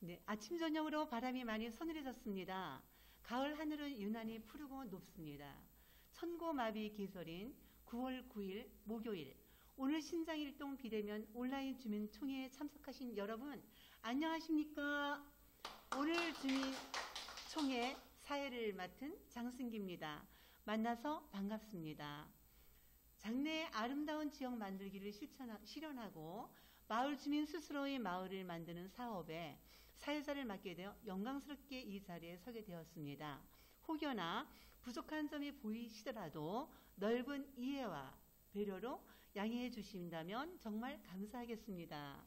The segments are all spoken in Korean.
네, 아침 저녁으로 바람이 많이 서늘해졌습니다. 가을 하늘은 유난히 푸르고 높습니다. 천고마비 기설인 9월 9일 목요일, 오늘 신장일동 비대면 온라인 주민총회에 참석하신 여러분 안녕하십니까? 오늘 주민총회 사회를 맡은 장승기입니다. 만나서 반갑습니다. 장래의 아름다운 지역 만들기를 실현하고 마을 주민 스스로의 마을을 만드는 사업에 사회자를 맡게 되어 영광스럽게 이 자리에 서게 되었습니다. 혹여나 부족한 점이 보이시더라도 넓은 이해와 배려로 양해해 주신다면 정말 감사하겠습니다.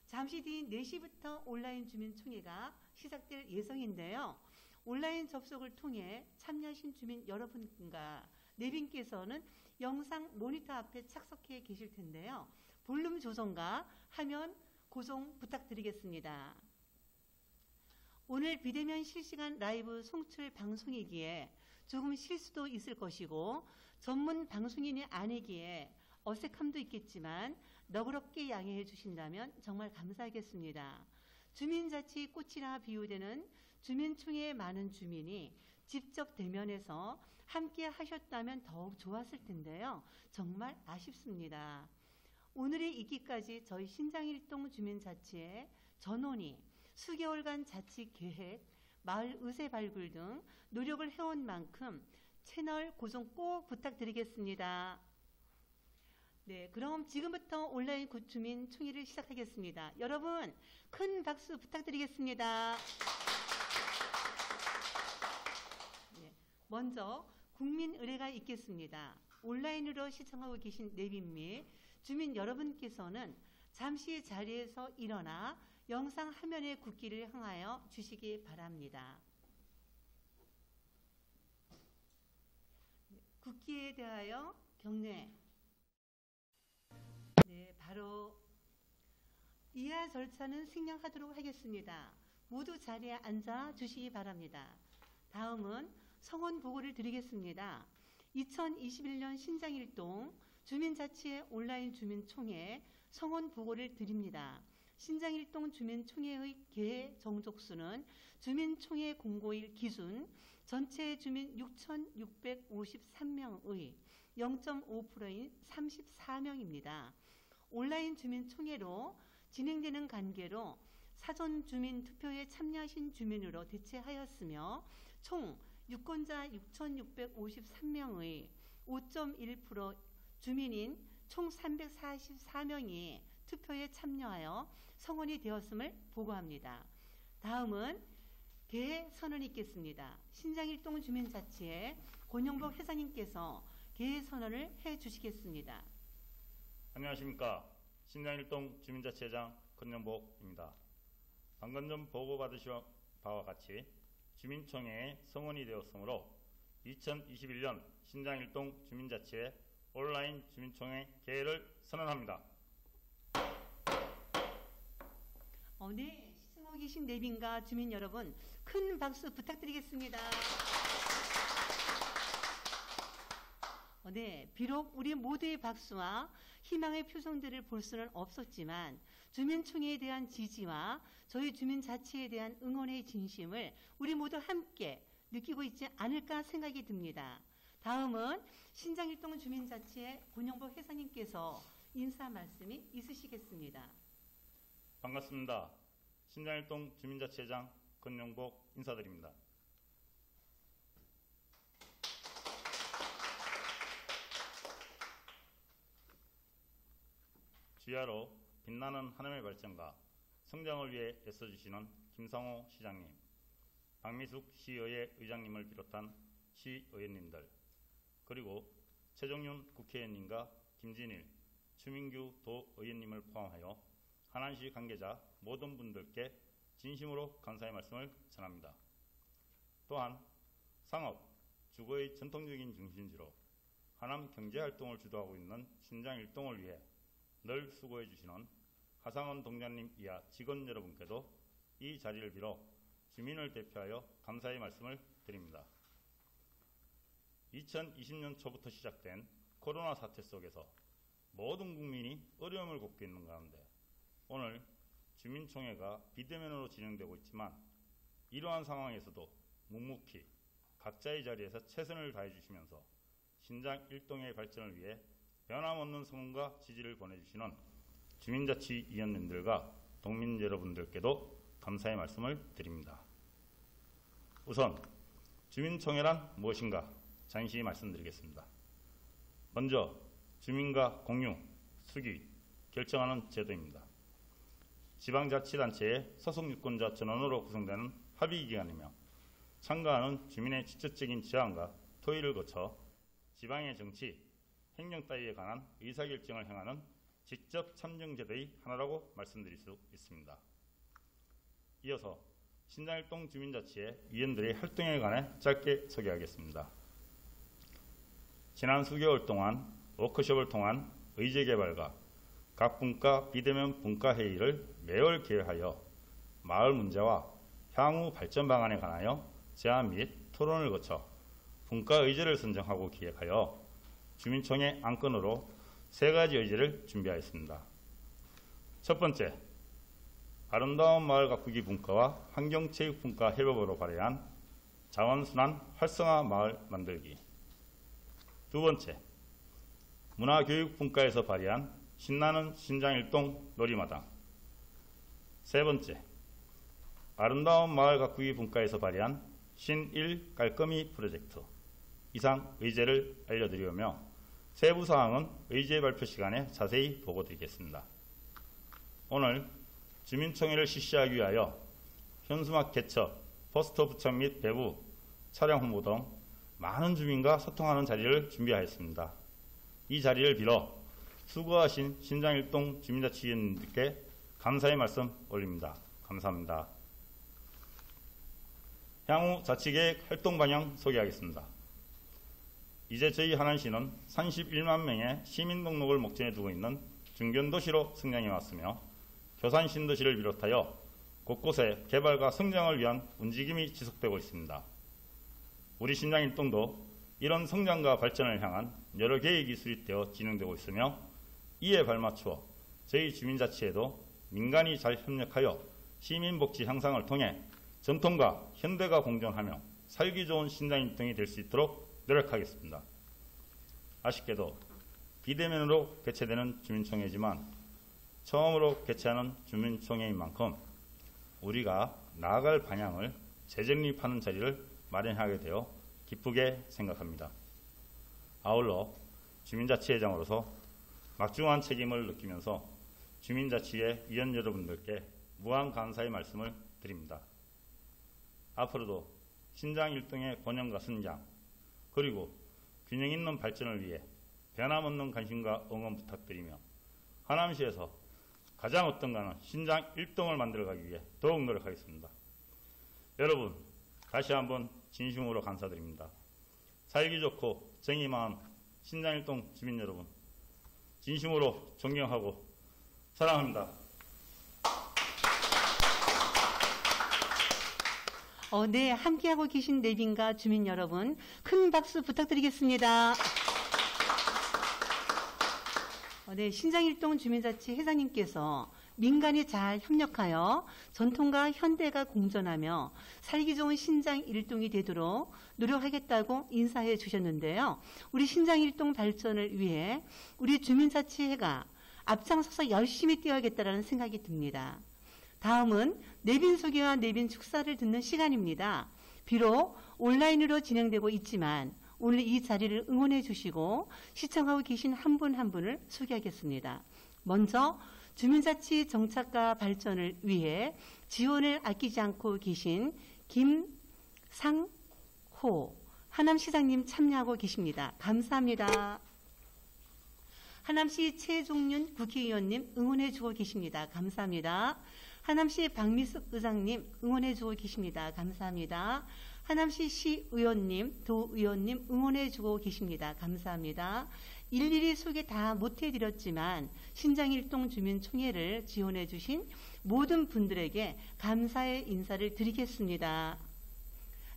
잠시 뒤 4시부터 온라인 주민총회가 시작될 예정인데요. 온라인 접속을 통해 참여하신 주민 여러분과 내빈께서는 영상 모니터 앞에 착석해 계실 텐데요. 볼륨 조정과 화면 고정 부탁드리겠습니다. 오늘 비대면 실시간 라이브 송출 방송이기에 조금 실수도 있을 것이고 전문 방송인이 아니기에 어색함도 있겠지만 너그럽게 양해해 주신다면 정말 감사하겠습니다. 주민자치 꽃이라 비유되는 주민총회에 많은 주민이 직접 대면해서 함께 하셨다면 더욱 좋았을 텐데요. 정말 아쉽습니다. 오늘이 있기까지 저희 신장일동 주민자치의 전원이 수개월간 자치 계획, 마을 의세 발굴 등 노력을 해온 만큼 채널 고정 꼭 부탁드리겠습니다. 네, 그럼 지금부터 온라인 주민총회를 시작하겠습니다. 여러분 큰 박수 부탁드리겠습니다. 네, 먼저 국민 의례가 있겠습니다. 온라인으로 시청하고 계신 내빈 및 주민 여러분께서는 잠시 자리에서 일어나 영상 화면의 굳기를 향하여 주시기 바랍니다. 굳기에 대하여 경례. 네, 바로 이하 절차는 생략하도록 하겠습니다. 모두 자리에 앉아 주시기 바랍니다. 다음은 성원 보고를 드리겠습니다. 2021년 신장일동 주민자치의 온라인 주민총회 성원 보고를 드립니다. 신장일동 주민총회의 개회 정족수는 주민총회 공고일 기준 전체 주민 6,653명의 0.5%인 34명입니다. 온라인 주민총회로 진행되는 관계로 사전 주민 투표에 참여하신 주민으로 대체하였으며 총 유권자 6,653명의 5.1% 주민인 총 344명이 투표에 참여하여 성원이 되었음을 보고합니다. 다음은 개회 선언이 있겠습니다. 신장일동 주민자치의 권영복 회장님께서 개회 선언을 해 주시겠습니다. 안녕하십니까. 신장일동 주민자치회장 권영복입니다. 방금 전 보고받으신 바와 같이 주민총회에 성원이 되었으므로 2021년 신장일동 주민자치회 온라인 주민총회 개회를 선언합니다. 네, 시청하고 계신 내빈과 주민 여러분 큰 박수 부탁드리겠습니다. 네, 비록 우리 모두의 박수와 희망의 표정들을 볼 수는 없었지만 주민총회에 대한 지지와 저희 주민자치에 대한 응원의 진심을 우리 모두 함께 느끼고 있지 않을까 생각이 듭니다. 다음은 신장일동 주민자치의 권영복 회장님께서 인사 말씀이 있으시겠습니다. 반갑습니다. 신장일동 주민자치회장 권영복 인사드립니다. 주야로 빛나는 하남의 발전과 성장을 위해 애써주시는 김상호 시장님, 박미숙 시의회 의장님을 비롯한 시의원님들, 그리고 최종윤 국회의원님과 김진일, 추민규 도의원님을 포함하여 하남시 관계자 모든 분들께 진심으로 감사의 말씀을 전합니다. 또한 상업, 주거의 전통적인 중심지로 하남 경제활동을 주도하고 있는 신장일동을 위해 늘 수고해 주시는 하상원 동장님 이하 직원 여러분께도 이 자리를 빌어 주민을 대표하여 감사의 말씀을 드립니다. 2020년 초부터 시작된 코로나 사태 속에서 모든 국민이 어려움을 겪고 있는 가운데 오늘 주민총회가 비대면으로 진행되고 있지만 이러한 상황에서도 묵묵히 각자의 자리에서 최선을 다해 주시면서 신장 일동의 발전을 위해 변함없는 성원과 지지를 보내주시는 주민자치위원님들과 동민 여러분들께도 감사의 말씀을 드립니다. 우선 주민총회란 무엇인가 잠시 말씀드리겠습니다. 먼저 주민과 공유, 수기, 결정하는 제도입니다. 지방자치단체의 소속 유권자 전원으로 구성되는 합의기관이며 참가하는 주민의 직접적인 제안과 토의를 거쳐 지방의 정치, 행정 따위에 관한 의사결정을 행하는 직접 참정제도의 하나라고 말씀드릴 수 있습니다. 이어서 신장일동 주민자치의 위원들의 활동에 관해 짧게 소개하겠습니다. 지난 수개월 동안 워크숍을 통한 의제개발과 각 분과 비대면 분과회의를 매월 개회하여 마을 문제와 향후 발전 방안에 관하여 제안 및 토론을 거쳐 분과 의제를 선정하고 기획하여 주민총회 안건으로 3가지 의제를 준비하였습니다. 첫 번째, 아름다운 마을 가꾸기 분과와 환경체육 분과 협업으로 발의한 자원순환 활성화 마을 만들기. 두 번째, 문화교육 분과에서 발의한 신나는 신장일동 놀이마당. 세 번째, 아름다운 마을 가꾸기 분과에서 발의한 신일 깔끔이 프로젝트. 이상 의제를 알려드리며 세부 사항은 의제 발표 시간에 자세히 보고드리겠습니다. 오늘 주민총회를 실시하기 위하여 현수막 개척, 포스터 부착 및 배부, 차량 홍보 등 많은 주민과 소통하는 자리를 준비하였습니다. 이 자리를 빌어 수고하신 신장일동 주민자치위원님들께 감사의 말씀 올립니다. 감사합니다. 향후 자치계획 활동 방향 소개하겠습니다. 이제 저희 하남시는 31만 명의 시민 등록을 목전에 두고 있는 중견도시로 성장해 왔으며 교산 신도시를 비롯하여 곳곳에 개발과 성장을 위한 움직임이 지속되고 있습니다. 우리 신장일동도 이런 성장과 발전을 향한 여러 계획이 수립되어 진행되고 있으며 이에 발맞추어 저희 주민자치에도 민간이 잘 협력하여 시민복지 향상을 통해 전통과 현대가 공존하며 살기 좋은 신장일동이 될 수 있도록 노력하겠습니다. 아쉽게도 비대면으로 개최되는 주민총회지만 처음으로 개최하는 주민총회인 만큼 우리가 나아갈 방향을 재정립하는 자리를 마련하게 되어 기쁘게 생각합니다. 아울러 주민자치회장으로서 막중한 책임을 느끼면서 주민자치회 위원 여러분들께 무한 감사의 말씀을 드립니다. 앞으로도 신장일동의 번영과 성장 그리고 균형 있는 발전을 위해 변함없는 관심과 응원 부탁드리며 하남시에서 가장 어떤가는 신장일동을 만들어가기 위해 더욱 노력하겠습니다. 여러분 다시 한번 진심으로 감사드립니다. 살기 좋고 정의 많은 신장일동 주민 여러분 진심으로 존경하고 사랑합니다. 네, 함께하고 계신 내빈과 주민 여러분 큰 박수 부탁드리겠습니다. 네, 신장일동 주민자치 회장님께서 민간이 잘 협력하여 전통과 현대가 공존하며 살기 좋은 신장일동이 되도록 노력하겠다고 인사해 주셨는데요. 우리 신장일동 발전을 위해 우리 주민자치회가 앞장서서 열심히 뛰어야겠다는 생각이 듭니다. 다음은 내빈 소개와 내빈 축사를 듣는 시간입니다. 비록 온라인으로 진행되고 있지만 오늘 이 자리를 응원해 주시고 시청하고 계신 한 분 한 분을 소개하겠습니다. 먼저 주민자치 정착과 발전을 위해 지원을 아끼지 않고 계신 김상호 하남시장님 참여하고 계십니다. 감사합니다. 하남시 최종윤 국회의원님 응원해 주고 계십니다. 감사합니다. 하남시 박미숙 의장님 응원해 주고 계십니다. 감사합니다. 하남시 시의원님, 도의원님 응원해 주고 계십니다. 감사합니다. 일일이 소개 다 못해드렸지만 신장일동 주민총회를 지원해 주신 모든 분들에게 감사의 인사를 드리겠습니다.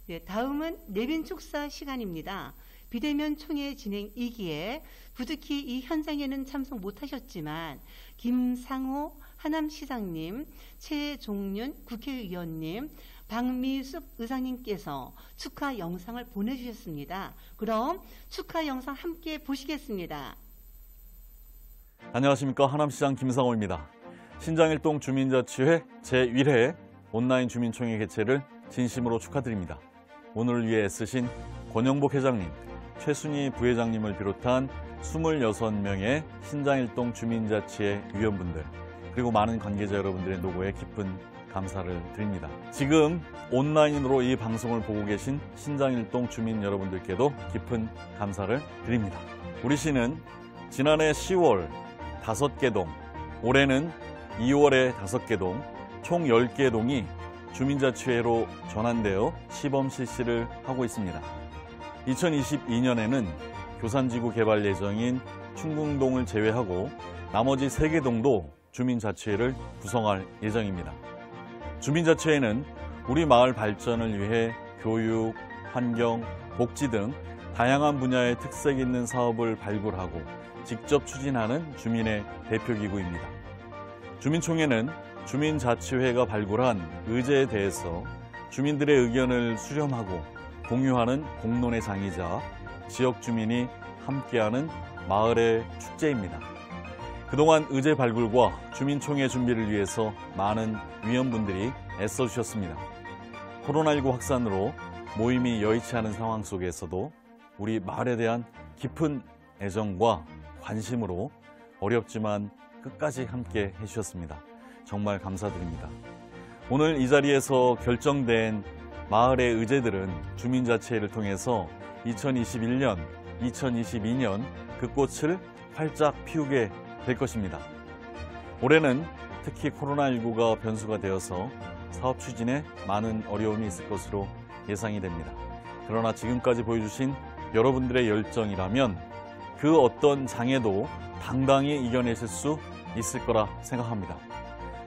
네, 다음은 내빈 축사 시간입니다. 비대면 총회 진행 2기에 부득이 이 현장에는 참석 못하셨지만 김상호 하남시장님, 최종윤 국회의원님, 박미숙 의장님께서 축하 영상을 보내주셨습니다. 그럼 축하 영상 함께 보시겠습니다. 안녕하십니까. 하남시장 김상호입니다. 신장일동 주민자치회 제1회 온라인 주민총회 개최를 진심으로 축하드립니다. 오늘을 위해 애쓰신 권영복 회장님, 최순희 부회장님을 비롯한 26명의 신장일동 주민자치회 위원분들, 그리고 많은 관계자 여러분들의 노고에 깊은 감사를 드립니다. 지금 온라인으로 이 방송을 보고 계신 신장일동 주민 여러분들께도 깊은 감사를 드립니다. 우리 시는 지난해 10월 5개 동, 올해는 2월에 5개 동, 총 10개 동이 주민자치회로 전환되어 시범 실시를 하고 있습니다. 2022년에는 교산지구 개발 예정인 충궁동을 제외하고 나머지 3개 동도 주민자치회를 구성할 예정입니다. 주민자치회는 우리 마을 발전을 위해 교육, 환경, 복지 등 다양한 분야의 특색 있는 사업을 발굴하고 직접 추진하는 주민의 대표기구입니다. 주민총회는 주민자치회가 발굴한 의제에 대해서 주민들의 의견을 수렴하고 공유하는 공론의 장이자 지역 주민이 함께하는 마을의 축제입니다. 그동안 의제 발굴과 주민총회 준비를 위해서 많은 위원분들이 애써주셨습니다. 코로나19 확산으로 모임이 여의치 않은 상황 속에서도 우리 마을에 대한 깊은 애정과 관심으로 어렵지만 끝까지 함께 해주셨습니다. 정말 감사드립니다. 오늘 이 자리에서 결정된 마을의 의제들은 주민자치회를 통해서 2021년, 2022년 그 꽃을 활짝 피우게 될 것입니다. 올해는 특히 코로나19가 변수가 되어서 사업 추진에 많은 어려움이 있을 것으로 예상이 됩니다. 그러나 지금까지 보여주신 여러분들의 열정이라면 그 어떤 장애도 당당히 이겨내실 수 있을 거라 생각합니다.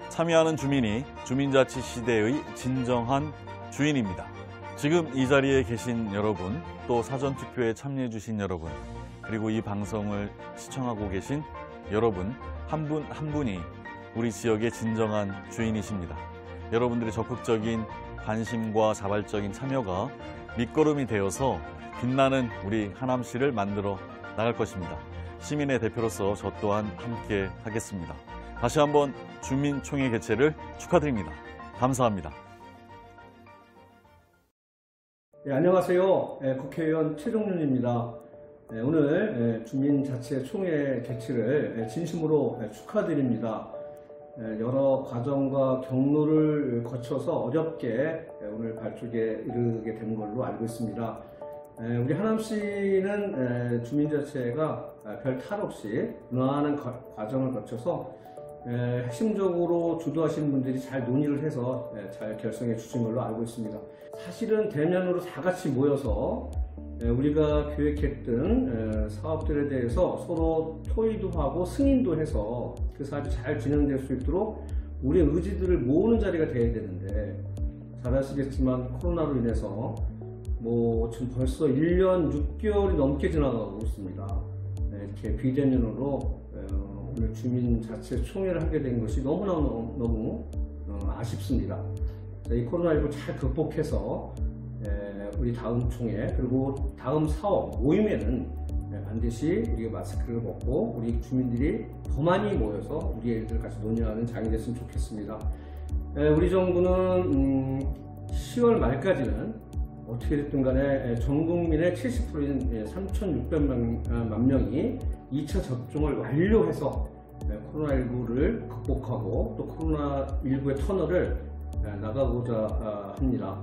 참여하는 주민이 주민자치 시대의 진정한 주인입니다. 지금 이 자리에 계신 여러분, 또 사전투표에 참여해 주신 여러분, 그리고 이 방송을 시청하고 계신 여러분 한 분 한 분이 우리 지역의 진정한 주인이십니다. 여러분들의 적극적인 관심과 자발적인 참여가 밑거름이 되어서 빛나는 우리 하남시를 만들어 나갈 것입니다. 시민의 대표로서 저 또한 함께 하겠습니다. 다시 한번 주민총회 개최를 축하드립니다. 감사합니다. 네, 안녕하세요. 국회의원 최종윤입니다. 오늘 주민자치총회 개최를 진심으로 축하드립니다. 여러 과정과 경로를 거쳐서 어렵게 오늘 발족에 이르게 된 걸로 알고 있습니다. 우리 하남시는 주민자치회가 별 탈 없이 무난한 과정을 거쳐서 핵심적으로 주도하시는 분들이 잘 논의를 해서 잘 결성해 주신 걸로 알고 있습니다. 사실은 대면으로 다 같이 모여서 우리가 계획했던 사업들에 대해서 서로 토의도 하고 승인도 해서 그 사업이 잘 진행될 수 있도록 우리의 의지들을 모으는 자리가 돼야 되는데, 잘 아시겠지만 코로나로 인해서 지금 벌써 1년 6개월이 넘게 지나가고 있습니다. 이렇게 비대면으로 오늘 주민자치총회를 하게 된 것이 너무 아쉽습니다. 이 코로나19 잘 극복해서 우리 다음 총회 그리고 다음 사업 모임에는 반드시 우리가 마스크를 벗고 우리 주민들이 더 많이 모여서 우리 애들 같이 논의하는 장이 됐으면 좋겠습니다. 우리 정부는 10월 말까지는 어떻게 됐든 간에 전 국민의 70%인 3,600만 명이 2차 접종을 완료해서 코로나19를 극복하고 또 코로나19의 터널을 나가고자 합니다.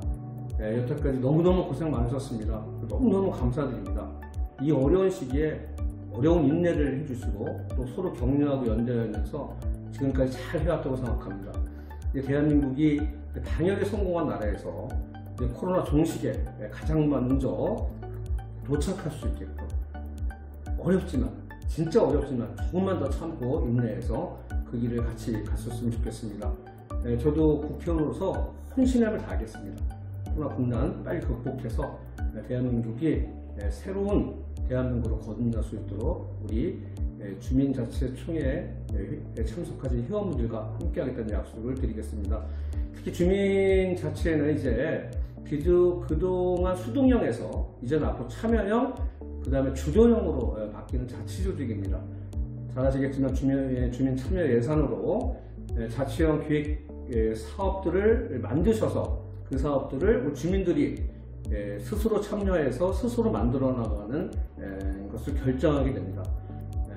여태까지 너무너무 고생 많으셨습니다. 너무너무 감사드립니다. 이 어려운 시기에 어려운 인내를 해주시고 또 서로 격려하고 연대하면서 지금까지 잘 해왔다고 생각합니다. 대한민국이 방역에 성공한 나라에서 코로나 종식에 가장 먼저 도착할 수 있게끔 어렵지만, 진짜 어렵지만 조금만 더 참고 인내해서 그 길을 같이 갔었으면 좋겠습니다. 저도 국회의원으로서 혼신함을 다하겠습니다. 코로나 국난 빨리 극복해서 대한민국이 새로운 대한민국으로 거듭날 수 있도록 우리 주민자치총회에 참석하신 회원분들과 함께하겠다는 약속을 드리겠습니다. 특히 주민자치회는 이제 그동안 수동형에서 이제는 앞으로 참여형, 그 다음에 주도형으로 바뀌는 자치조직입니다. 잘 아시겠지만 주민 참여 예산으로 자치형 기획 사업들을 만드셔서 그 사업들을 주민들이 스스로 참여해서 스스로 만들어 나가는 것을 결정하게 됩니다.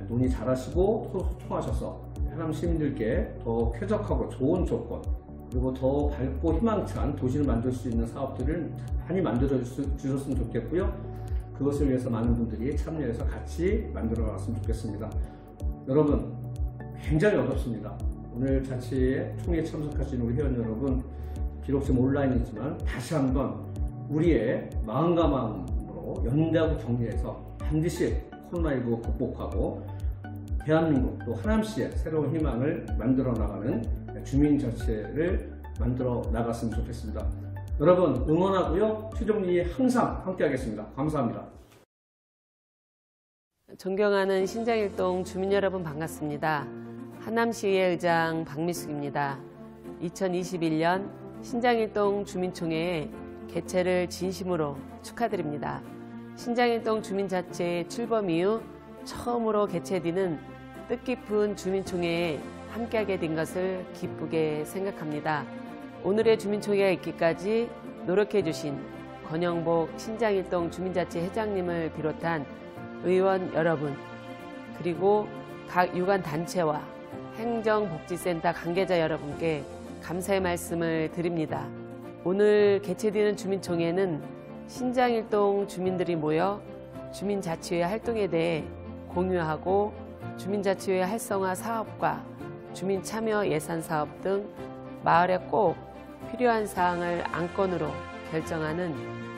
논의 잘 하시고 소통하셔서 해남 시민들께 더 쾌적하고 좋은 조건, 그리고 더 밝고 희망찬 도시를 만들 수 있는 사업들을 많이 만들어 주셨으면 좋겠고요. 그것을 위해서 많은 분들이 참여해서 같이 만들어 나갔으면 좋겠습니다. 여러분, 굉장히 어렵습니다. 오늘 자치회 총회에 참석하신 우리 회원 여러분, 비록 지금 온라인이지만 다시 한번 우리의 마음과 마음으로 연대하고 격려해서 반드시 코로나19 극복하고 대한민국 또 하남시의 새로운 희망을 만들어 나가는 주민자치회를 만들어 나갔으면 좋겠습니다. 여러분 응원하고요. 최종리에 항상 함께하겠습니다. 감사합니다. 존경하는 신장일동 주민 여러분 반갑습니다. 하남시의 의장 박미숙입니다. 2021년 신장일동 주민총회의 개최를 진심으로 축하드립니다. 신장일동 주민자치회 출범 이후 처음으로 개최되는 뜻깊은 주민총회에 함께하게 된 것을 기쁘게 생각합니다. 오늘의 주민총회가 있기까지 노력해주신 권영복 신장일동 주민자치 회장님을 비롯한 의원 여러분, 그리고 각 유관단체와 행정복지센터 관계자 여러분께 감사의 말씀을 드립니다. 오늘 개최되는 주민총회는 신장일동 주민들이 모여 주민자치회 활동에 대해 공유하고 주민자치회 활성화 사업과 주민참여 예산 사업 등 마을에 꼭 필요한 사항을 안건으로 결정하는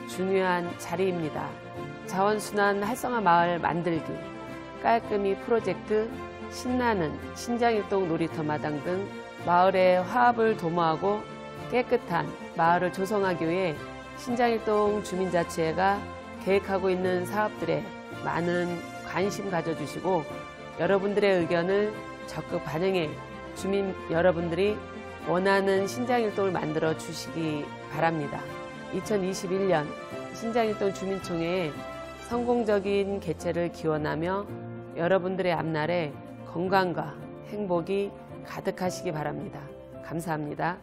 중요한 자리입니다. 자원순환 활성화 마을 만들기, 깔끔이 프로젝트, 신나는 신장일동 놀이터 마당 등 마을의 화합을 도모하고 깨끗한 마을을 조성하기 위해 신장일동 주민자치회가 계획하고 있는 사업들에 많은 관심 가져주시고 여러분들의 의견을 적극 반영해 주민 여러분들이 원하는 신장일동을 만들어 주시기 바랍니다. 2021년 신장일동 주민총회의 성공적인 개최를 기원하며 여러분들의 앞날에 건강과 행복이 가득하시기 바랍니다. 감사합니다.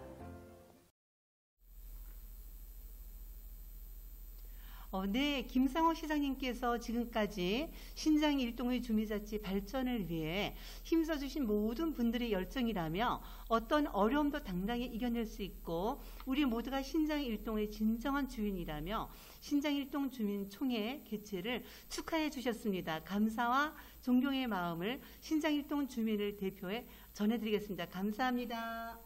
네, 김상호 시장님께서 지금까지 신장 일동의 주민자치 발전을 위해 힘써주신 모든 분들의 열정이라며 어떤 어려움도 당당히 이겨낼 수 있고 우리 모두가 신장 일동의 진정한 주인이라며 신장 일동 주민총회 개최를 축하해 주셨습니다. 감사와 존경의 마음을 신장 일동 주민을 대표해 전해드리겠습니다. 감사합니다.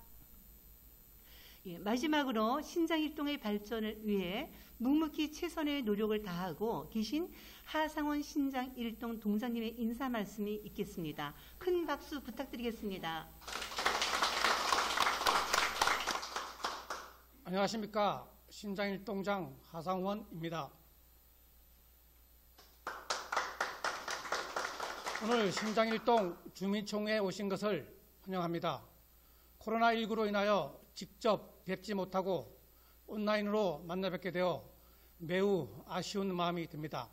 마지막으로 신장일동의 발전을 위해 묵묵히 최선의 노력을 다하고 계신 하상원 신장일동 동장님의 인사 말씀이 있겠습니다. 큰 박수 부탁드리겠습니다. 안녕하십니까. 신장일동장 하상원입니다. 오늘 신장일동 주민총회에 오신 것을 환영합니다. 코로나19로 인하여 직접 뵙지 못하고 온라인으로 만나 뵙게 되어 매우 아쉬운 마음이 듭니다.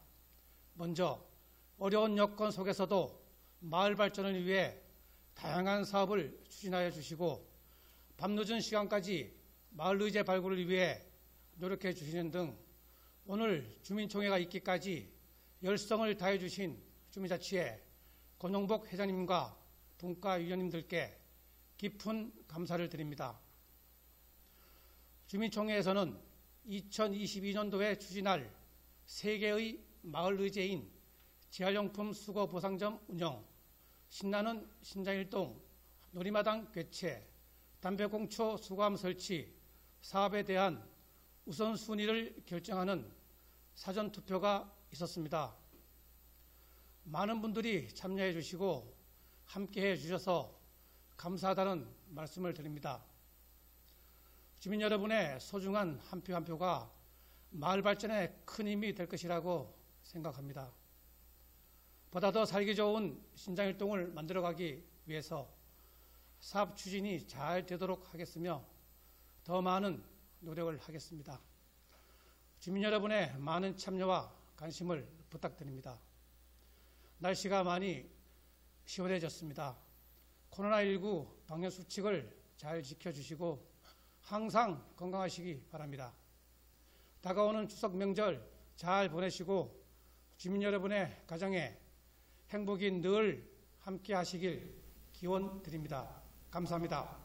먼저 어려운 여건 속에서도 마을 발전을 위해 다양한 사업을 추진하여 주시고 밤늦은 시간까지 마을 의제 발굴을 위해 노력해 주시는 등 오늘 주민총회가 있기까지 열성을 다해 주신 주민자치회 권영복 회장님과 분과위원님들께 깊은 감사를 드립니다. 주민총회에서는 2022년도에 추진할 세계의 마을 의제인 재활용품 수거 보상점 운영, 신나는 신장일동 놀이마당 개최, 담배꽁초 수거함 설치 사업에 대한 우선순위를 결정하는 사전투표가 있었습니다. 많은 분들이 참여해 주시고 함께해 주셔서 감사하다는 말씀을 드립니다. 주민 여러분의 소중한 한 표 한 표가 마을 발전에 큰 힘이 될 것이라고 생각합니다. 보다 더 살기 좋은 신장일동을 만들어가기 위해서 사업 추진이 잘 되도록 하겠으며 더 많은 노력을 하겠습니다. 주민 여러분의 많은 참여와 관심을 부탁드립니다. 날씨가 많이 시원해졌습니다. 코로나19 방역 수칙을 잘 지켜주시고 항상 건강하시기 바랍니다. 다가오는 추석 명절 잘 보내시고 주민 여러분의 가정에 행복이 늘 함께 하시길 기원 드립니다. 감사합니다.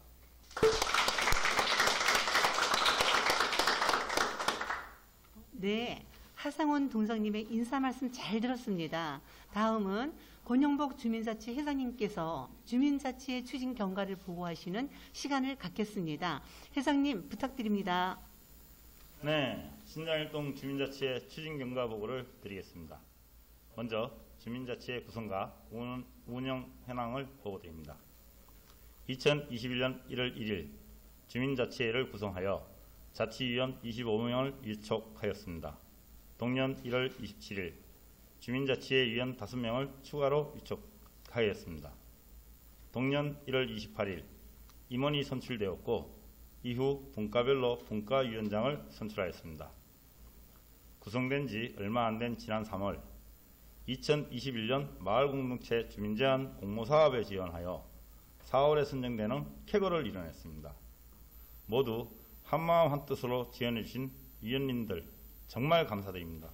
네, 하상원 동상님의 인사 말씀 잘 들었습니다. 다음은 권영복 주민자치 회장님께서 주민자치의 추진 경과를 보고하시는 시간을 갖겠습니다. 회장님 부탁드립니다. 네, 신장일동 주민자치의 추진 경과 보고를 드리겠습니다. 먼저 주민자치의 구성과 운영 현황을 보고드립니다. 2021년 1월 1일 주민자치회를 구성하여 자치위원 25명을 위촉하였습니다. 동년 1월 27일 주민자치회 위원 5명을 추가로 위촉하였습니다. 동년 1월 28일 임원이 선출되었고 이후 분과별로 분과위원장을 선출하였습니다. 구성된 지 얼마 안 된 지난 3월 2021년 마을공동체 주민제한 공모사업에 지원하여 4월에 선정되는 쾌거를 이뤄냈습니다. 모두 한마음 한뜻으로 지원해 주신 위원님들 정말 감사드립니다.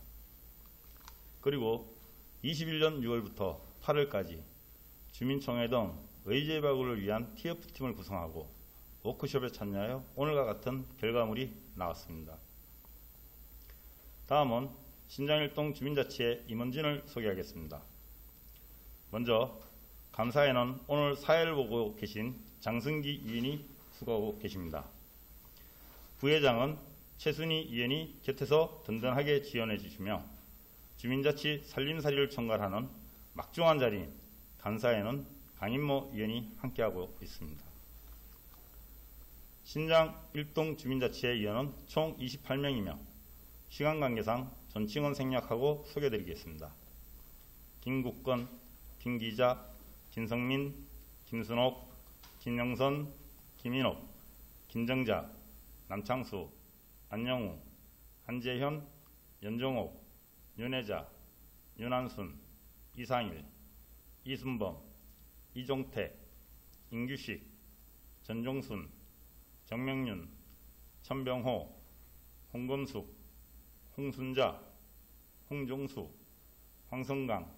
그리고 21년 6월부터 8월까지 주민총회 등 의제발굴을 위한 TF팀을 구성하고 워크숍에 참여하여 오늘과 같은 결과물이 나왔습니다. 다음은 신장일동 주민자치의 임원진을 소개하겠습니다. 먼저 감사에는 오늘 사회를 보고 계신 장승기 위원이 수고하고 계십니다. 부회장은 최순희 위원이 곁에서 든든하게 지원해 주시며 주민자치 살림살이를 총괄하는 막중한 자리인 간사에는 강인모 위원이 함께하고 있습니다. 신장 일동 주민자치회 위원은 총 28명이며 시간 관계상 존칭은 생략하고 소개드리겠습니다. 김국건, 김기자, 김성민, 김순옥, 김영선, 김인옥, 김정자, 남창수, 안영우, 한재현, 연정옥, 윤혜자, 윤한순, 이상일, 이순범, 이종태, 임규식, 전종순, 정명윤, 천병호, 홍금숙, 홍순자, 홍종수, 황성강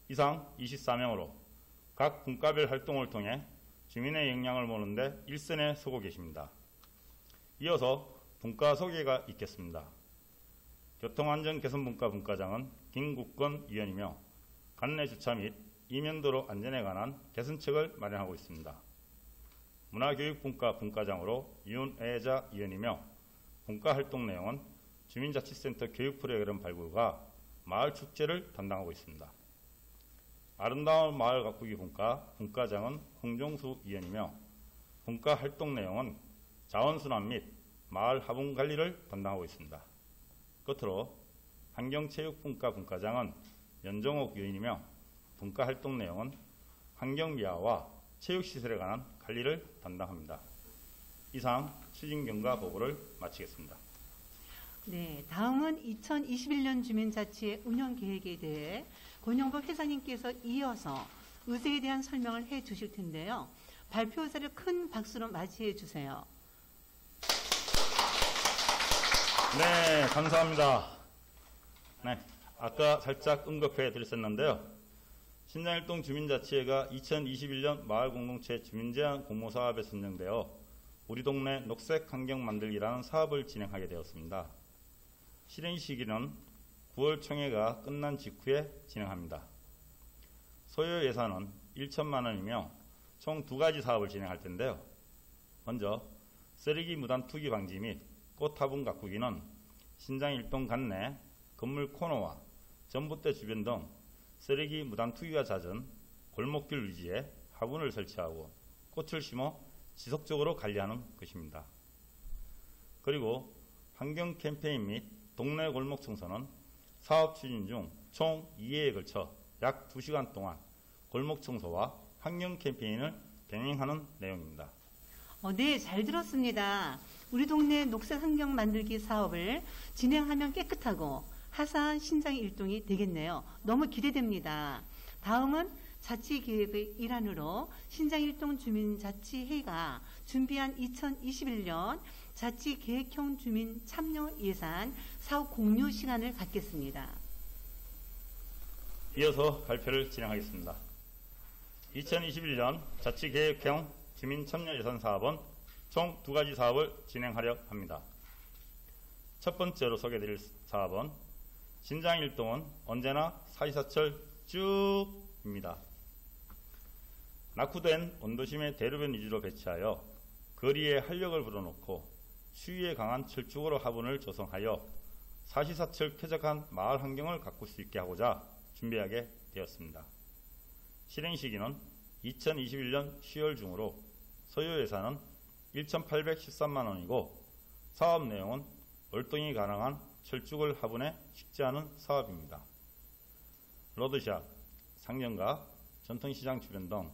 이상 24명으로 각 분과별 활동을 통해 주민의 역량을 모는 데 일선에 서고 계십니다. 이어서 분과 소개가 있겠습니다. 교통안전개선분과 분과장은 김국건 위원이며 관내주차 및 이면도로 안전에 관한 개선책을 마련하고 있습니다. 문화교육분과 분과장으로 윤애자 위원이며 분과활동 내용은 주민자치센터 교육 프로그램 발굴과 마을축제를 담당하고 있습니다. 아름다운 마을 가꾸기 분과 분과장은 홍종수 위원이며 분과활동 내용은 자원순환 및 마을 화분 관리를 담당하고 있습니다. 끝으로 환경체육분과 분과장은 연정옥 위원이며 분과활동 내용은 환경미화와 체육시설에 관한 관리를 담당합니다. 이상 추진경과 보고를 마치겠습니다. 네, 다음은 2021년 주민자치의 운영계획에 대해 권영복 회장님께서 이어서 의제에 대한 설명을 해 주실 텐데요. 발표 의사를 큰 박수로 맞이해 주세요. 네, 감사합니다. 네, 아까 살짝 언급해 드렸었는데요. 신장일동 주민자치회가 2021년 마을공동체 주민제한 공모사업에 선정되어 우리 동네 녹색 환경 만들기라는 사업을 진행하게 되었습니다. 실행 시기는 9월 총회가 끝난 직후에 진행합니다. 소요 예산은 1천만 원이며 총 2가지 사업을 진행할 텐데요. 먼저 쓰레기 무단 투기 방지 및 꽃 화분 가꾸기는 신장 일동 관내 건물 코너와 전봇대 주변 등 쓰레기 무단 투기가 잦은 골목길 위지에 화분을 설치하고 꽃을 심어 지속적으로 관리하는 것입니다. 그리고 환경 캠페인 및 동네 골목 청소는 사업 추진 중 총 2회에 걸쳐 약 2시간 동안 골목 청소와 환경 캠페인을 병행하는 내용입니다. 네, 잘 들었습니다. 우리 동네 녹색 환경 만들기 사업을 진행하면 깨끗하고 화사한 신장 일동이 되겠네요. 너무 기대됩니다. 다음은 자치계획의 일환으로 신장일동 주민자치회가 준비한 2021년 자치계획형 주민 참여 예산 사업 공유 시간을 갖겠습니다. 이어서 발표를 진행하겠습니다. 2021년 자치계획형 주민 참여 예산 사업은 총 2가지 사업을 진행하려 합니다. 첫 번째로 소개드릴 사업은 신장일동은 언제나 사시사철 쭉입니다. 낙후된 온도심의 대로변 위주로 배치하여 거리에 활력을 불어넣고 추위에 강한 철쭉으로 화분을 조성하여 사시사철 쾌적한 마을 환경을 가꿀 수 있게 하고자 준비하게 되었습니다. 실행 시기는 2021년 10월 중으로 소요 예산은 1,813만 원이고 사업 내용은 월동이 가능한 철쭉을 화분에 식재하는 사업입니다. 로드샵, 상점과 전통시장 주변 등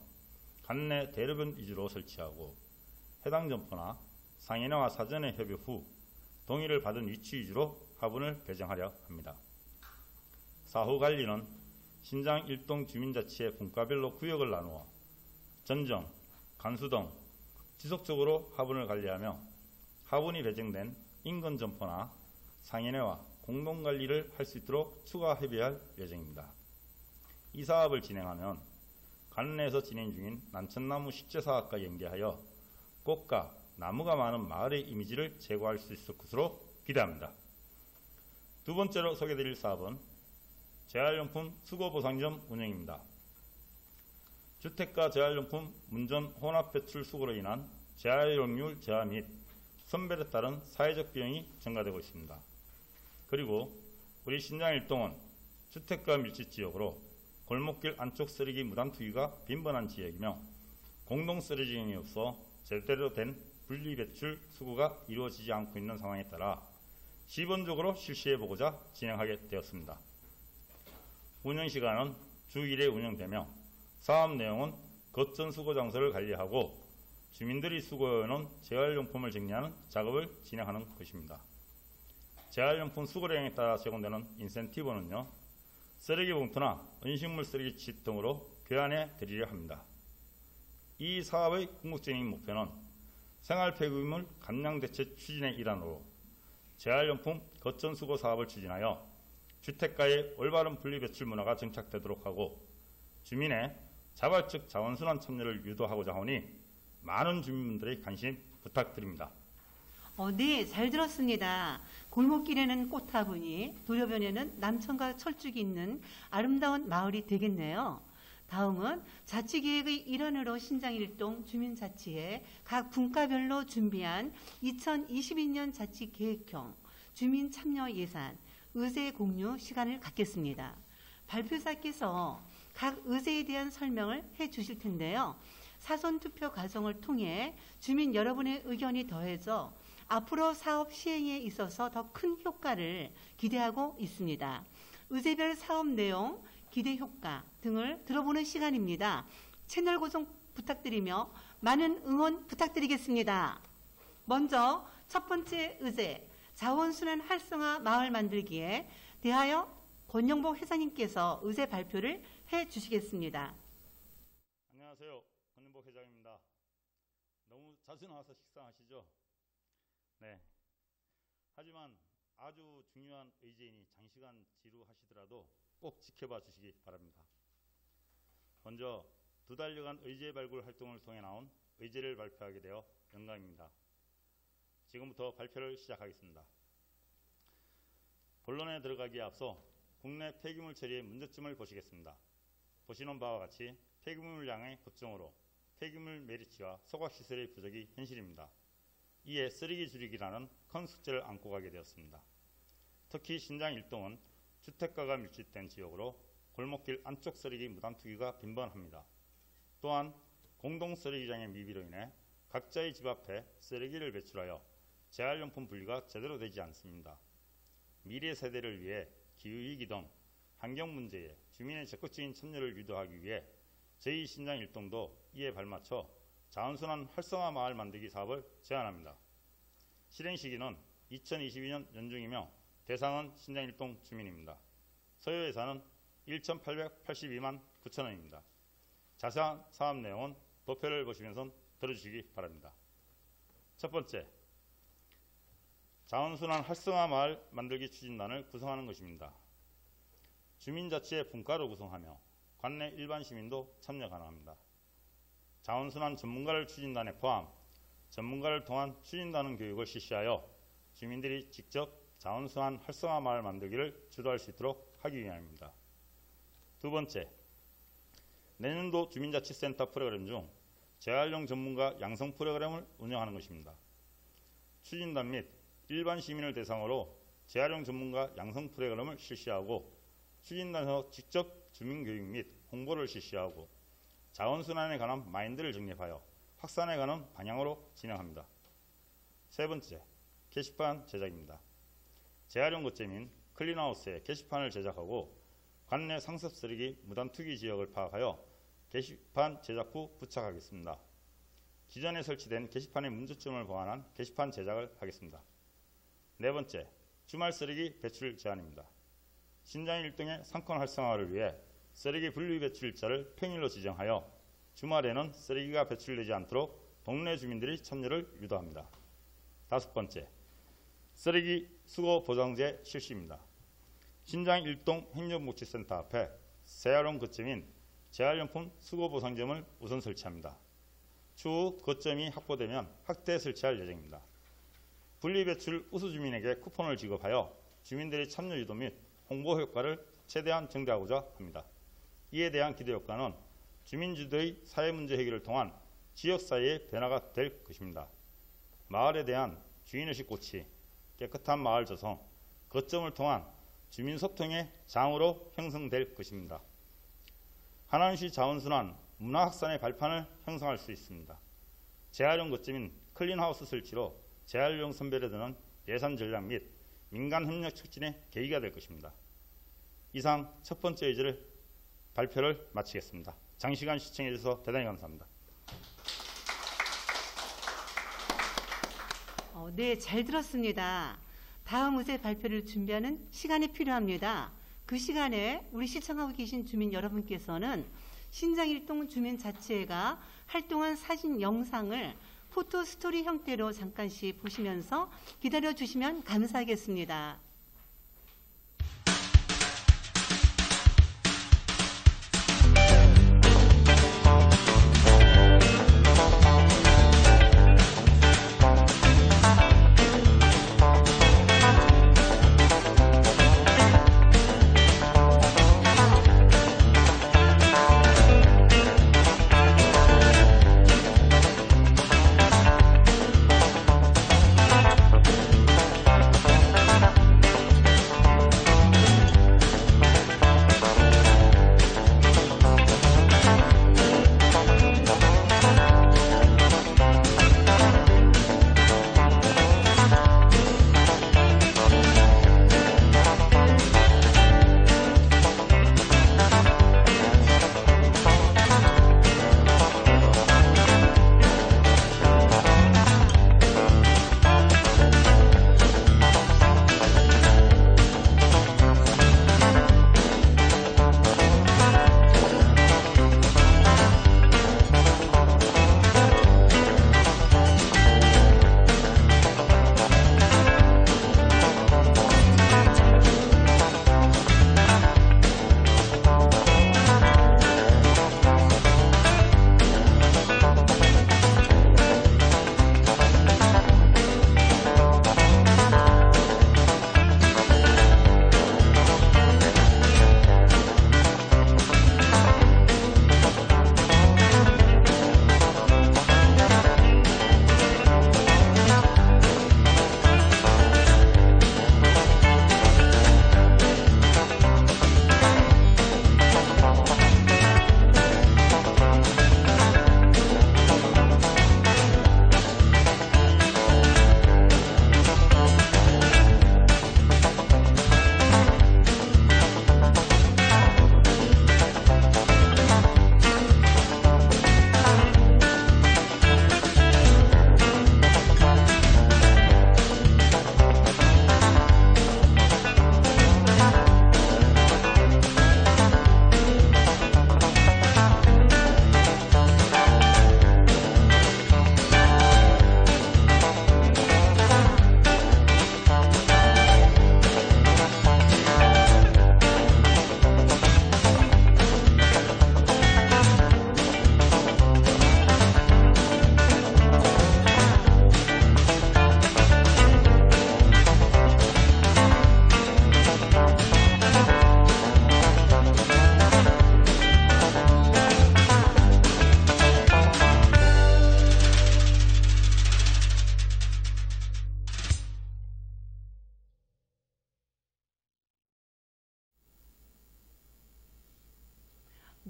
관내 대로변 위주로 설치하고 해당 점포나 상인회와 사전에 협의 후 동의를 받은 위치 위주로 화분을 배정하려 합니다. 사후 관리는 신장 일동 주민자치의 분과별로 구역을 나누어 전정, 간수 등 지속적으로 화분을 관리하며 화분이 배정된 인근 점포나 상인회와 공동관리를 할 수 있도록 추가 협의할 예정입니다. 이 사업을 진행하면 관내에서 진행 중인 난천나무 식재사업과 연계하여 꽃과 나무가 많은 마을의 이미지를 제고할 수 있을 것으로 기대합니다. 두 번째로 소개드릴 사업은 재활용품 수거보상점 운영입니다. 주택가 재활용품 문전 혼합 배출 수거로 인한 재활용률 저하 및 선별에 따른 사회적 비용이 증가되고 있습니다. 그리고 우리 신장일동은 주택가 밀집 지역으로 골목길 안쪽 쓰레기 무단 투기가 빈번한 지역이며 공동 쓰레기장이 없어 제대로 된 분리배출 수거가 이루어지지 않고 있는 상황에 따라 시범적으로 실시해보고자 진행하게 되었습니다. 운영시간은 주 1회 운영되며 사업 내용은 거점 수거 장소를 관리하고 주민들이 수거해놓은 재활용품을 정리하는 작업을 진행하는 것입니다. 재활용품 수거량에 따라 제공되는 인센티브는요, 쓰레기 봉투나 음식물 쓰레기집 등으로 교환해 드리려 합니다. 이 사업의 궁극적인 목표는 생활 폐기물 감량 대책 추진의 일환으로 재활용품 거점 수거 사업을 추진하여 주택가의 올바른 분리배출 문화가 정착되도록 하고 주민의 자발적 자원순환 참여를 유도하고자 하오니 많은 주민분들의 관심 부탁드립니다. 네, 잘 들었습니다. 골목길에는 꽃화분이, 도로변에는 남천과 철쭉이 있는 아름다운 마을이 되겠네요. 다음은 자치계획의 일환으로 신장일동 주민자치회 각 분과별로 준비한 2022년 자치계획형 주민참여 예산 의제 공유 시간을 갖겠습니다. 발표자께서 각 의제에 대한 설명을 해 주실 텐데요. 사전투표 과정을 통해 주민 여러분의 의견이 더해져 앞으로 사업 시행에 있어서 더 큰 효과를 기대하고 있습니다. 의제별 사업 내용, 기대 효과 등을 들어보는 시간입니다. 채널 고정 부탁드리며 많은 응원 부탁드리겠습니다. 먼저 첫 번째 의제, 자원순환 활성화 마을 만들기에 대하여 권영복 회장님께서 의제 발표를 해 주시겠습니다. 안녕하세요. 권영복 회장입니다. 너무 자주 나와서 식상하시죠? 네. 하지만 아주 중요한 의제이니 장시간 지루하시더라도 꼭 지켜봐 주시기 바랍니다. 먼저 2달여간 의제 발굴 활동을 통해 나온 의제를 발표하게 되어 영광입니다. 지금부터 발표를 시작하겠습니다. 본론에 들어가기에 앞서 국내 폐기물 처리의 문제점을 보시겠습니다. 보시는 바와 같이 폐기물량의 급증으로 폐기물 매립지와 소각시설의 부족이 현실입니다. 이에 쓰레기 줄이기라는 큰 숙제를 안고 가게 되었습니다. 특히 신장 일동은 주택가가 밀집된 지역으로 골목길 안쪽 쓰레기 무단 투기가 빈번합니다. 또한 공동 쓰레기장의 미비로 인해 각자의 집 앞에 쓰레기를 배출하여 재활용품 분리가 제대로 되지 않습니다. 미래 세대를 위해 기후위기 등 환경 문제에 주민의 적극적인 참여를 유도하기 위해 저희 신장 일동도 이에 발맞춰 자원순환 활성화 마을 만들기 사업을 제안합니다. 실행 시기는 2022년 연중이며 대상은 신장 일동 주민입니다. 소요 예산은 1,882만 9천 원입니다. 자세한 사업 내용은 도표를 보시면서 들어주시기 바랍니다. 첫 번째, 자원순환 활성화 마을 만들기 추진단을 구성하는 것입니다. 주민자치의 분과로 구성하며 관내 일반 시민도 참여 가능합니다. 자원순환 전문가를 추진단에 포함 전문가를 통한 추진단원 교육을 실시하여 주민들이 직접 자원순환 활성화 마을 만들기를 주도할 수 있도록 하기 위함입니다. 두 번째, 내년도 주민자치센터 프로그램 중 재활용 전문가 양성 프로그램을 운영하는 것입니다. 추진단 및 일반 시민을 대상으로 재활용 전문가 양성 프로그램을 실시하고 추진단에서 직접 주민교육 및 홍보를 실시하고 자원순환에 관한 마인드를 정립하여 확산에 가는 방향으로 진행합니다. 세 번째, 게시판 제작입니다. 재활용 거점인 클린하우스에 게시판을 제작하고 관내 상습 쓰레기 무단 투기 지역을 파악하여 게시판 제작 후 부착하겠습니다. 기존에 설치된 게시판의 문제점을 보완한 게시판 제작을 하겠습니다. 네 번째, 주말 쓰레기 배출 제한입니다. 신장 일동의 상권 활성화를 위해 쓰레기 분류 배출일자를 평일로 지정하여 주말에는 쓰레기가 배출되지 않도록 동네 주민들이 참여를 유도합니다. 다섯 번째, 쓰레기 수거 보상제 실시입니다. 신장 일동 행정복지센터 앞에 재활용 거점인 재활용품 수거 보상점을 우선 설치합니다. 추후 거점이 확보되면 확대 설치할 예정입니다. 분리배출 우수 주민에게 쿠폰을 지급하여 주민들의 참여 유도 및 홍보 효과를 최대한 증대하고자 합니다. 이에 대한 기대 효과는 주민주도의 사회문제 해결을 통한 지역사회의 변화가 될 것입니다. 마을에 대한 주인의식 고취, 깨끗한 마을 조성, 거점을 통한 주민소통의 장으로 형성될 것입니다. 하남시 자원순환 문화확산의 발판을 형성할 수 있습니다. 재활용 거점인 클린하우스 설치로 재활용 선별에 드는 예산 전략 및 민간 협력 촉진의 계기가 될 것입니다. 이상 첫 번째 의제를 발표를 마치겠습니다. 장시간 시청해 주셔서 대단히 감사합니다. 네, 잘 들었습니다. 다음 의제 발표를 준비하는 시간이 필요합니다. 그 시간에 우리 시청하고 계신 주민 여러분께서는 신장일동 주민자치회가 활동한 사진 영상을 포토 스토리 형태로 잠깐씩 보시면서 기다려 주시면 감사하겠습니다.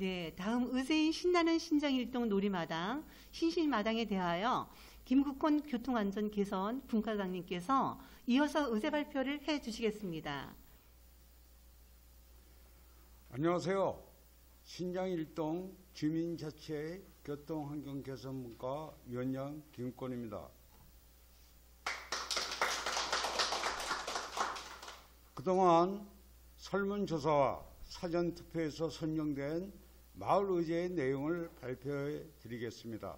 네, 다음 의제인 신나는 신장일동 놀이마당, 신실마당에 대하여 김국헌 교통안전 개선 분과장님께서 이어서 의제 발표를 해주시겠습니다. 안녕하세요. 신장일동 주민자치 교통환경개선분과 위원장 김국헌입니다. 그동안 설문조사와 사전투표에서 선정된 마을 의제의 내용을 발표해 드리겠습니다.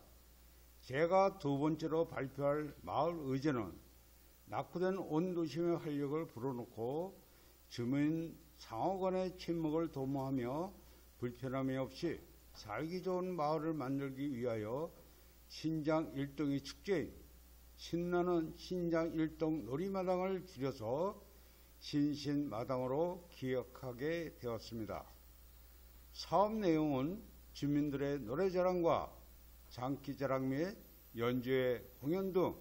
제가 두 번째로 발표할 마을 의제는 낙후된 온도심의 활력을 불어넣고 주민 상호 간의 친목을 도모하며 불편함이 없이 살기 좋은 마을을 만들기 위하여 신장 일동의 축제인 신나는 신장 일동 놀이마당을 줄여서 신신마당으로 기억하게 되었습니다. 사업 내용은 주민들의 노래자랑과 장기자랑 및 연주회 공연 등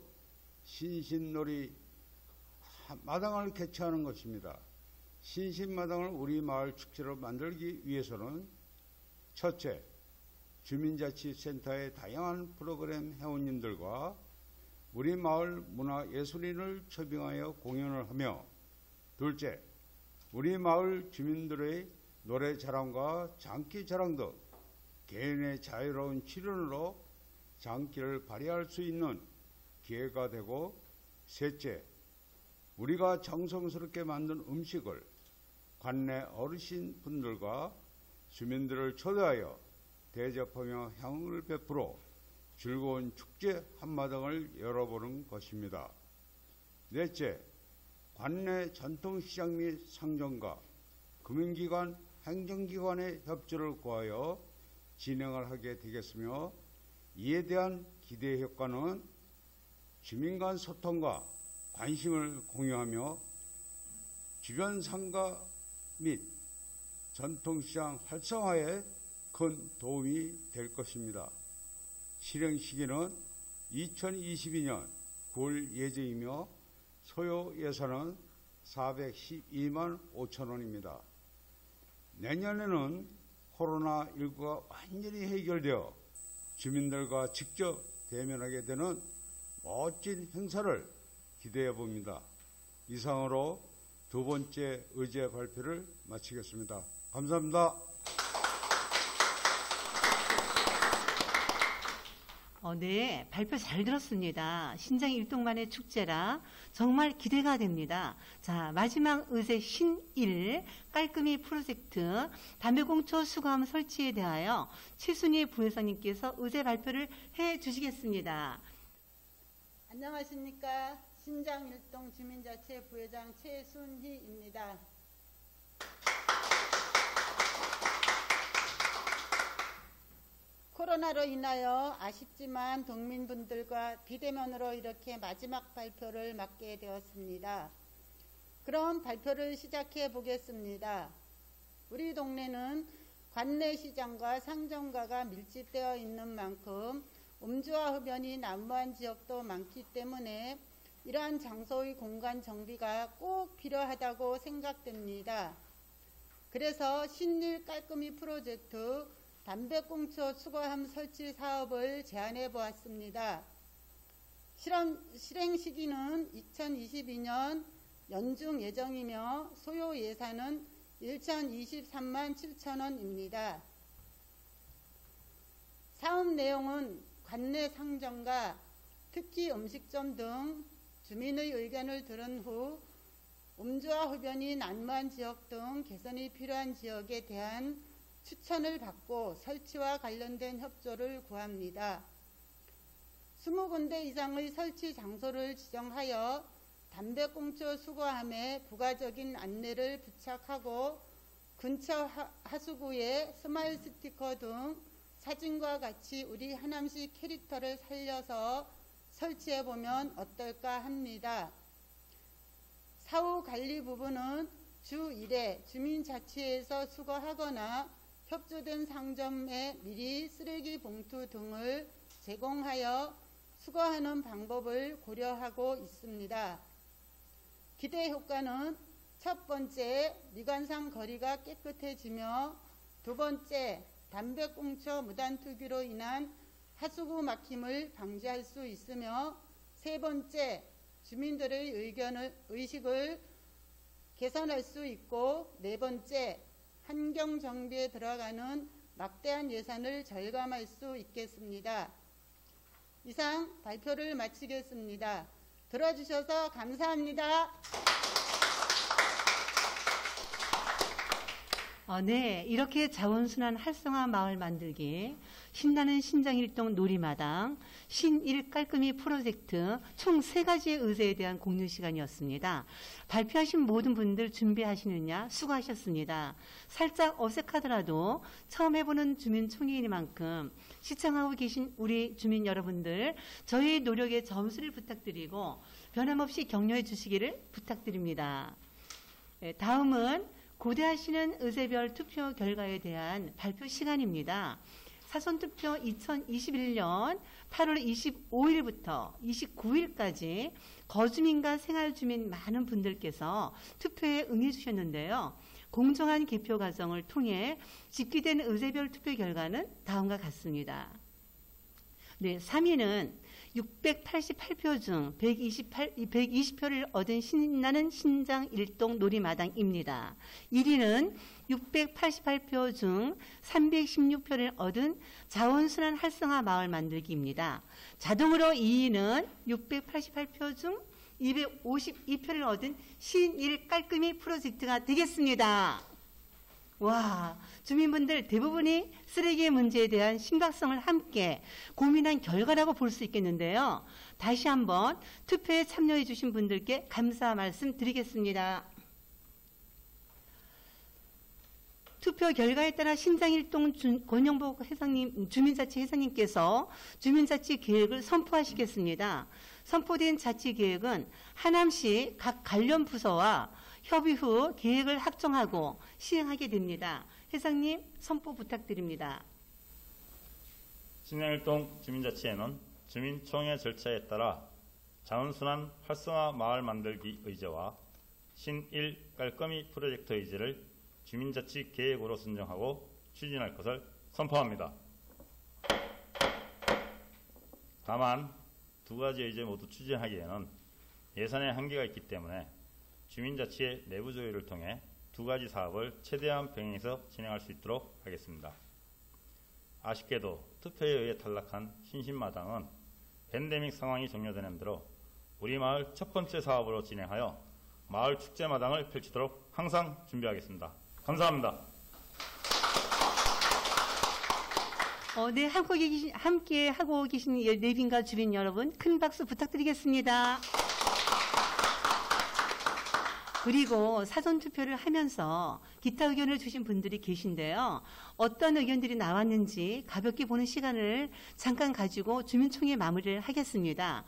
신신놀이 마당을 개최하는 것입니다. 신신마당을 우리 마을 축제로 만들기 위해서는 첫째, 주민자치센터의 다양한 프로그램 회원님들과 우리 마을 문화예술인을 초빙하여 공연을 하며, 둘째, 우리 마을 주민들의 노래 자랑과 장기 자랑 등 개인의 자유로운 출연으로 장기를 발휘할 수 있는 기회가 되고, 셋째, 우리가 정성스럽게 만든 음식을 관내 어르신분들과 주민들을 초대하여 대접하며 향을 베풀어 즐거운 축제 한마당을 열어보는 것입니다. 넷째, 관내 전통시장 및 상점과 금융기관, 행정기관의 협조를 구하여 진행을 하게 되겠으며, 이에 대한 기대 효과는 주민 간 소통과 관심을 공유하며 주변 상가 및 전통시장 활성화에 큰 도움이 될 것입니다. 실행 시기는 2022년 9월 예정이며 소요 예산은 412만 5천 원입니다. 내년에는 코로나19가 완전히 해결되어 주민들과 직접 대면하게 되는 멋진 행사를 기대해 봅니다. 이상으로 두 번째 의제 발표를 마치겠습니다. 감사합니다. 네, 발표 잘 들었습니다. 신장 일동만의 축제라 정말 기대가 됩니다. 자, 마지막 의제 신일 깔끔히 프로젝트 담배꽁초 수거함 설치에 대하여 최순희 부회장님께서 의제 발표를 해 주시겠습니다. 안녕하십니까. 신장일동 주민자치 부회장 최순희입니다. 코로나로 인하여 아쉽지만 동민분들과 비대면으로 이렇게 마지막 발표를 맡게 되었습니다. 그럼 발표를 시작해 보겠습니다. 우리 동네는 관내 시장과 상점가가 밀집되어 있는 만큼 음주와 흡연이 난무한 지역도 많기 때문에 이러한 장소의 공간 정비가 꼭 필요하다고 생각됩니다. 그래서 신일 깔끔히 프로젝트 담배꽁초 수거함 설치 사업을 제안해 보았습니다. 실행 시기는 2022년 연중 예정이며 소요 예산은 1,023만 7천 원입니다. 사업 내용은 관내 상점과 특히 음식점 등 주민의 의견을 들은 후 음주와 흡연이 난무한 지역 등 개선이 필요한 지역에 대한 추천을 받고 설치와 관련된 협조를 구합니다. 20군데 이상의 설치 장소를 지정하여 담배꽁초 수거함에 부가적인 안내를 부착하고 근처 하수구에 스마일 스티커 등 사진과 같이 우리 하남시 캐릭터를 살려서 설치해보면 어떨까 합니다. 사후 관리 부분은 주 1회 주민자치회에서 수거하거나 협조된 상점에 미리 쓰레기 봉투 등을 제공하여 수거하는 방법을 고려하고 있습니다. 기대 효과는 첫 번째, 미관상 거리가 깨끗해지며 두 번째, 담배꽁초 무단 투기로 인한 하수구 막힘을 방지할 수 있으며, 세 번째, 주민들의 의식을 개선할 수 있고, 네 번째, 환경 정비에 들어가는 막대한 예산을 절감할 수 있겠습니다. 이상 발표를 마치겠습니다. 들어주셔서 감사합니다. 네, 이렇게 자원순환 활성화 마을 만들기, 신나는 신장일동 놀이마당, 신일 깔끔이 프로젝트 총 3가지의 의제에 대한 공유 시간이었습니다. 발표하신 모든 분들 준비하시느냐 수고하셨습니다. 살짝 어색하더라도 처음 해보는 주민총회이니만큼 시청하고 계신 우리 주민 여러분들, 저희의 노력에 점수를 부탁드리고 변함없이 격려해 주시기를 부탁드립니다. 다음은 고대하시는 의제별 투표 결과에 대한 발표 시간입니다. 사전투표 2021년 8월 25일부터 29일까지 거주민과 생활주민 많은 분들께서 투표에 응해 주셨는데요. 공정한 개표 과정을 통해 집계된 의제별 투표 결과는 다음과 같습니다. 네, 3위는 688표 중 120표를 얻은 신나는 신장 일동 놀이마당입니다. 1위는 688표 중 316표를 얻은 자원순환 활성화 마을 만들기입니다. 자동으로 2위는 688표 중 252표를 얻은 신일 깔끔이 프로젝트가 되겠습니다. 와, 주민분들 대부분이 쓰레기 문제에 대한 심각성을 함께 고민한 결과라고 볼 수 있겠는데요. 다시 한번 투표에 참여해 주신 분들께 감사 말씀 드리겠습니다. 투표 결과에 따라 신장일동 권영복 주민자치 회장님께서 주민자치 계획을 선포하시겠습니다. 선포된 자치 계획은 하남시 각 관련 부서와 협의 후 계획을 확정하고 시행하게 됩니다. 회장님 선포 부탁드립니다. 신장일동 주민자치회는 주민총회 절차에 따라 자원순환 활성화 마을 만들기 의제와 신일 깔끔이 프로젝트 의제를 주민자치 계획으로 선정하고 추진할 것을 선포합니다. 다만 2가지 의제 모두 추진하기에는 예산의 한계가 있기 때문에 주민자치의 내부 조율을 통해 2가지 사업을 최대한 병행해서 진행할 수 있도록 하겠습니다. 아쉽게도 투표에 의해 탈락한 신신마당은 팬데믹 상황이 종료되는 대로 우리 마을 첫 번째 사업으로 진행하여 마을 축제마당을 펼치도록 항상 준비하겠습니다. 감사합니다. 네, 함께 하고 계신 내빈과 주민 여러분, 큰 박수 부탁드리겠습니다. 그리고 사전투표를 하면서 기타 의견을 주신 분들이 계신데요. 어떤 의견들이 나왔는지 가볍게 보는 시간을 잠깐 가지고 주민총회 마무리를 하겠습니다.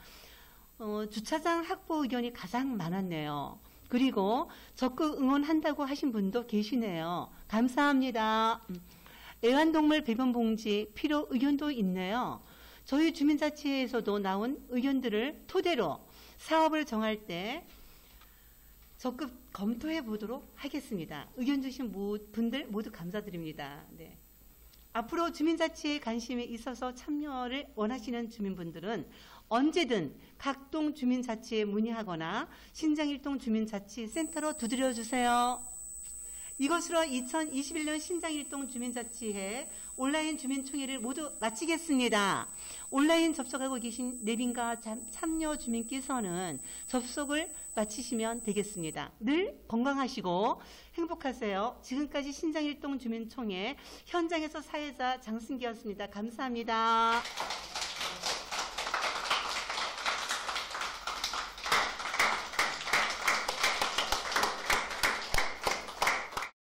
주차장 확보 의견이 가장 많았네요. 그리고 적극 응원한다고 하신 분도 계시네요. 감사합니다. 애완동물 배변 봉지 필요 의견도 있네요. 저희 주민자치회에서도 나온 의견들을 토대로 사업을 정할 때 적극 검토해 보도록 하겠습니다. 의견 주신 분들 모두 감사드립니다. 네. 앞으로 주민자치에 관심이 있어서 참여를 원하시는 주민분들은 언제든 각동 주민자치에 문의하거나 신장일동 주민자치센터로 두드려 주세요. 이것으로 2021년 신장일동 주민자치회 온라인 주민총회를 모두 마치겠습니다. 온라인 접속하고 계신 내빈과 참여 주민께서는 접속을 마치시면 되겠습니다. 늘 건강하시고 행복하세요. 지금까지 신장일동 주민총회 현장에서 사회자 장승기였습니다. 감사합니다.